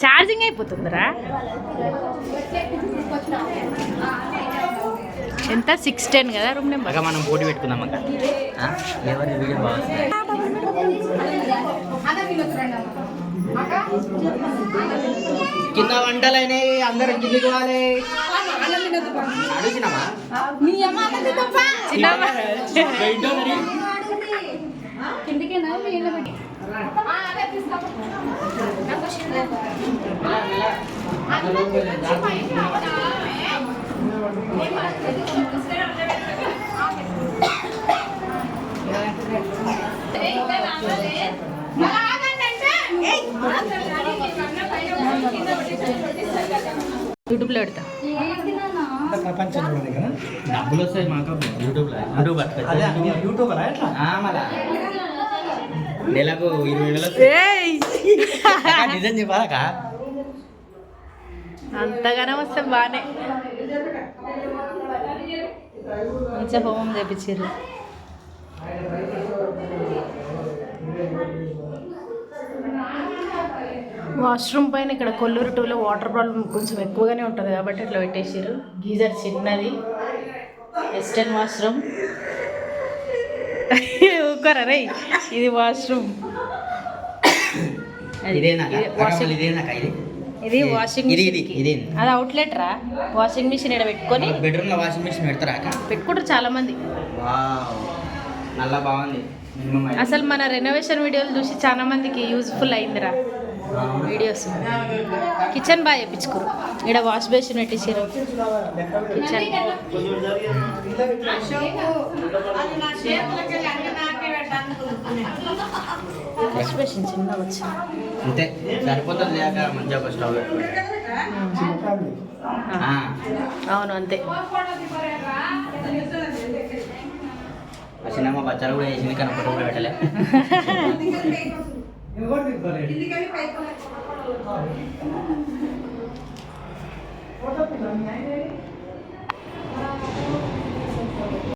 Charging అయిపోతుందిరా. ఎంత 610 కదా room number. మనం పోటీ పెట్టుకుందాం అక్క. ఎవరి వీడియో బాగుంది. కింద వంటలైనాయి, అందరూ కిందికి వాలి. అడుగుతున్నామా యూట్యూబ్లో పెడతా. డబ్బులు వస్తాయి మాకు యూట్యూబ్ నెలకు 20,000 నిజం చెప్పాలక. అంతగానే వస్తే బాగానే మంచిగా హోమం చేపించారు. వాష్రూమ్ పైన ఇక్కడ కొల్లూరు 2లో వాటర్ ప్రాబ్లం కొంచెం ఎక్కువగానే ఉంటుంది కాబట్టి ఇట్లా పెట్టేసారు. గీజర్ చిన్నది, వెస్టర్న్ వాష్రూమ్. ఊరుకోరా రే, ఇది వాష్రూమ్. ఇది వాషింగ్ మిషన్. అది అవుట్లెట్ రా. వాషింగ్ మిషన్ ఇక్కడ పెట్టుకొని బెడ్రూమ్ లో వాషింగ్ మిషన్ పెడతారా? పెట్టుకుంటారు చాలా మంది. నల్ల బాగుంది. అసలు మన రెనోవేషన్ వీడియోలు చూసి చాలా మందికి యూజ్ఫుల్ అయిందిరా వీడియోస్. కిచెన్ బాగా చేయించుకోరు. ఇక్కడ వాష్ బేసిన్ పెట్టేసారు. కిచెన్ వాష్ బేసిన్ చిన్నగా వచ్చింది అంతే సరిపోతుంది. మంచిగా ఒక స్టవ్. అవును అంతే. సినిమా బచ్చాలు కూడా వేసింది కానీ ఒకటి కూడా పెట్టలే.